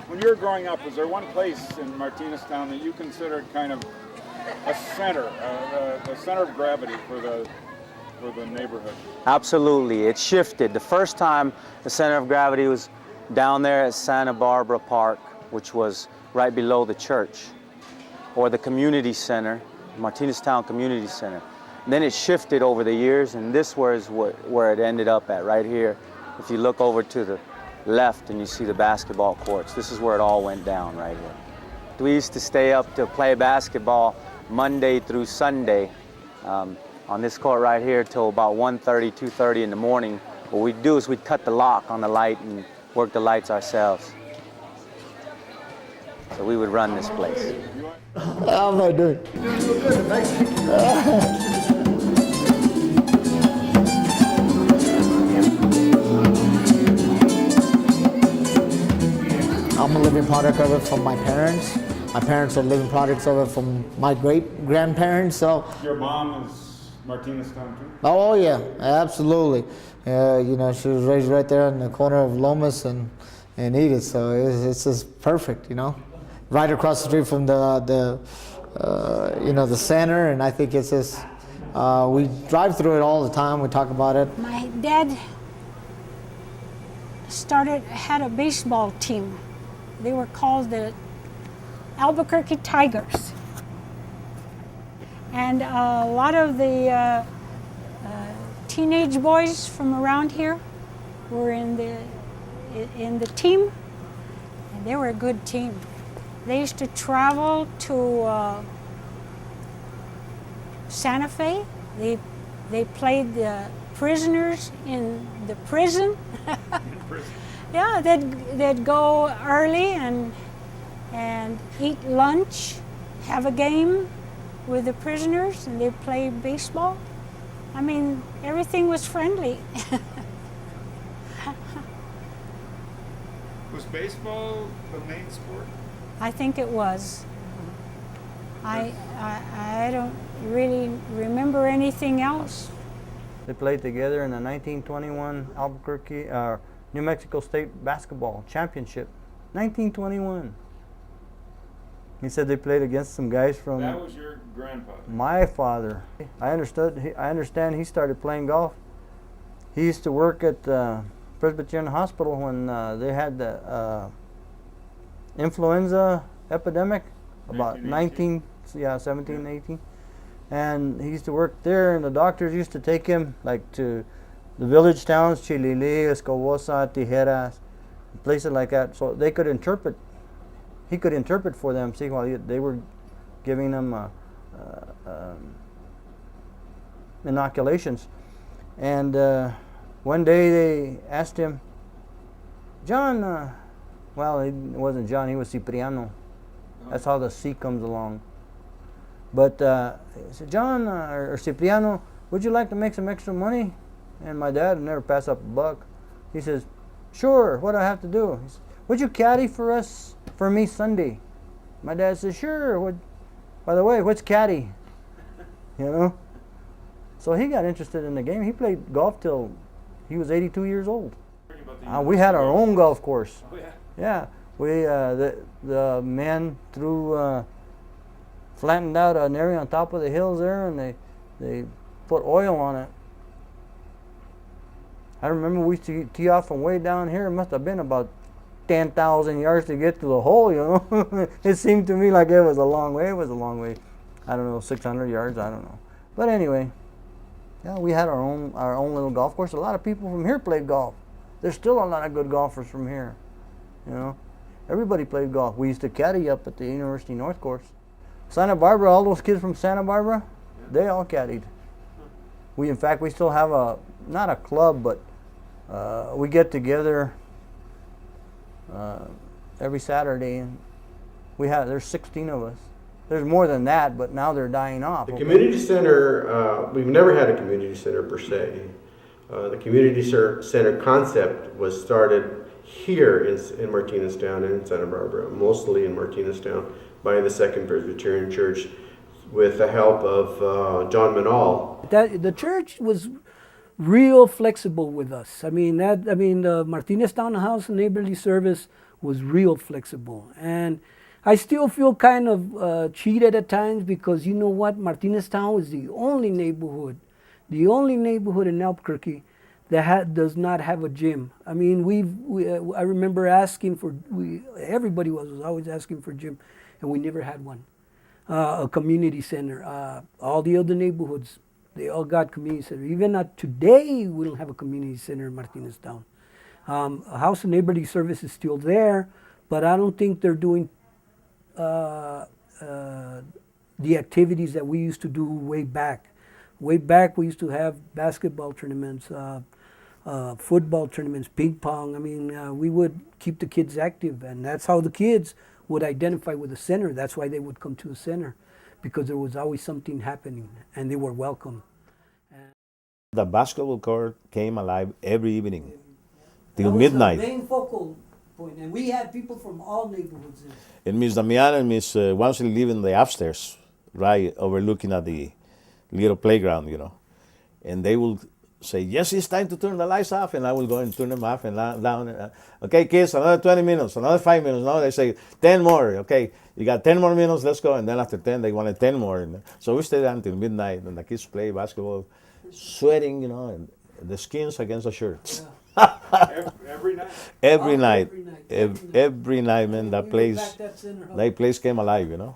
When you were growing up, was there one place in Martineztown that you considered kind of a center, the center of gravity for the neighborhood? Absolutely, it shifted. The first time the center of gravity was down there at Santa Barbara Park, which was right below the church, or the community center, Martineztown Community Center. Then it shifted over the years, and this was where it ended up at, right here. If you look over to the left and you see the basketball courts, this is where it all went down, right here. We used to stay up to play basketball Monday through Sunday on this court right here till about 1:30, 2:30 in the morning. What we'd do is we'd cut the lock on the light and work the lights ourselves. So we would run this place. How am I doing? I'm a living product of it from my parents. My parents are living products of it from my great-grandparents. So Your mom is Martineztown too? oh yeah, absolutely. You know, she was raised right there in the corner of Lomas and Edith, so it's just perfect, you know. Right across the street from the center, and I think it's just we drive through it all the time. We talk about it. My dad had a baseball team. They were called the Albuquerque Tigers, and a lot of the teenage boys from around here were in the team, and they were a good team. They used to travel to Santa Fe. They played the prisoners in the prison. Yeah, they'd go early and eat lunch, have a game with the prisoners, and they'd play baseball. I mean, everything was friendly. Was baseball the main sport? I think it was. I don't really remember anything else. They played together in the 1921 Albuquerque, New Mexico State Basketball Championship. 1921. He said they played against some guys from... That was your grandfather? My father. I understand he started playing golf. He used to work at Presbyterian Hospital when they had the influenza epidemic, about 17, 18. And he used to work there, and the doctors used to take him like to the village towns, Chilili, Escobosa, Tijeras, places like that, so they could interpret. He could interpret for them, see, while they were giving them inoculations. And one day they asked him, John, well, it wasn't John, he was Cipriano. That's how the C comes along. But he said, John or Cipriano, would you like to make some extra money? And my dad never passed up a buck. He says, sure, what do I have to do? He said, would you caddy for me Sunday? My dad says, sure. By the way, what's caddy? You know? So he got interested in the game. He played golf till he was 82 years old. We had our own golf course. Oh, yeah. Yeah, we the men flattened out an area on top of the hills there, and they put oil on it. I remember we used to tee off from way down here. It must have been about 10,000 yards to get to the hole, you know. It seemed to me like it was a long way. It was a long way. I don't know, 600 yards, I don't know. But anyway, yeah, we had our own little golf course. A lot of people from here played golf. There's still a lot of good golfers from here, you know. Everybody played golf. We used to caddy up at the University North course. Santa Barbara, all those kids from Santa Barbara, they all caddied. In fact, we still have not a club, but we get together every Saturday, and there's 16 of us. There's more than that, but now they're dying off. The community center, we've never had a community center per se. The community center concept was started here in Martineztown and in Santa Barbara, mostly in Martineztown, by the Second Presbyterian Church with the help of John Manal. The church was real flexible with us. I mean, the Martineztown House Neighborly Service was real flexible. And I still feel kind of cheated at times because you know what? Martineztown is the only neighborhood in Albuquerque that does not have a gym. I mean, I remember asking for, everybody was always asking for a gym, and we never had one. A community center. All the other neighborhoods, they all got community center. Even today, we don't have a community center in Martineztown. A house and neighborhood service is still there, but I don't think they're doing the activities that we used to do way back. Way back, we used to have basketball tournaments, football tournaments, ping pong. I mean, we would keep the kids active, and that's how the kids would identify with the center. That's why they would come to the center, because there was always something happening, and they were welcome. The basketball court came alive every evening till That was midnight. the main focal point, and we had people from all neighborhoods there. And Miss Damian and Miss Wansley live in the upstairs, right overlooking at the little playground, you know. And they will say, yes, it's time to turn the lights off, and I will go and turn them off and down. Okay, kids, another 20 minutes, another 5 minutes. Now they say 10 more. Okay, you got 10 more minutes, let's go. And then after 10, they wanted 10 more. And so we stayed until midnight, and the kids play basketball, sweating, you know, and the skins against the shirts. Every night. Every night, Every night, man, We were back that center hub. that place came alive, you know.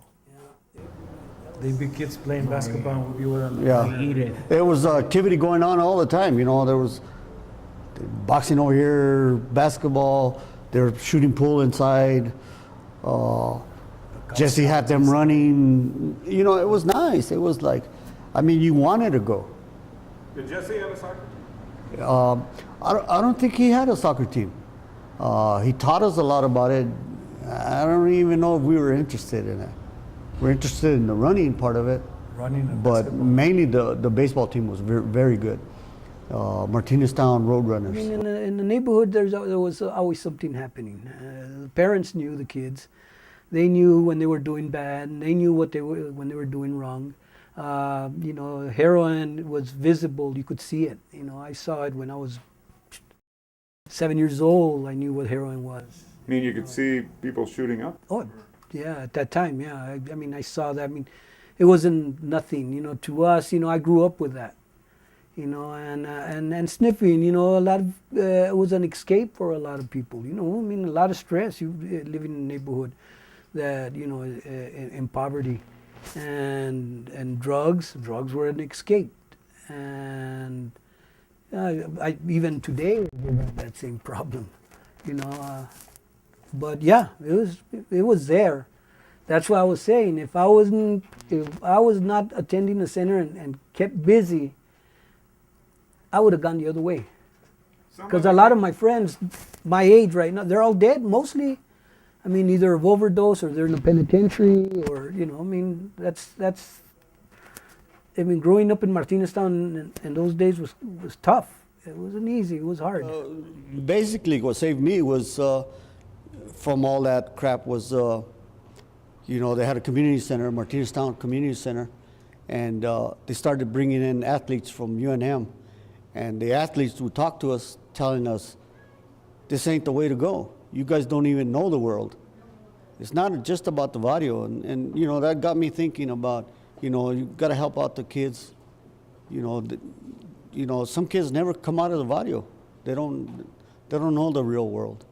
They'd be kids playing basketball and we'd be with them Yeah. eating. There was activity going on all the time. You know, there was boxing over here, basketball. They were shooting pool inside. Jesse had them running. You know, it was nice. It was like, I mean, you wanted to go. Did Jesse have a soccer team? I don't think he had a soccer team. He taught us a lot about it. I don't even know if we were interested in it. We're interested in the running part of it. Running and But basketball. mainly the baseball team was very, very good. Martineztown Roadrunners. I mean, in the neighborhood, there was always something happening. The parents knew the kids. They knew when they were doing bad, and they knew when they were doing wrong. You know, heroin was visible. You could see it. You know, I saw it when I was 7 years old. I knew what heroin was. I mean, you could see people shooting up. Oh, yeah, at that time, yeah. I mean, I saw that. I mean, it wasn't nothing, you know, to us. You know, I grew up with that, you know, and sniffing, you know, a lot of, it was an escape for a lot of people, you know. I mean, a lot of stress. You living in a neighborhood that, you know, in poverty, and drugs were an escape. And I even today we have that same problem, you know. But yeah, it was there. That's what I was saying. If I was not attending the center and kept busy, I would have gone the other way. Because a lot of my friends, my age right now, they're all dead mostly. I mean, either of overdose or they're in the penitentiary, or you know. I mean, that's. I mean, growing up in Martineztown in those days was tough. It wasn't easy. It was hard. Basically, what saved me was from all that crap was, you know, they had a community center, Martineztown Community Center, and they started bringing in athletes from UNM, and the athletes would talk to us, telling us, "This ain't the way to go. You guys don't even know the world. It's not just about the barrio," and you know, that got me thinking about, you know, you got to help out the kids. You know, some kids never come out of the barrio. They don't know the real world.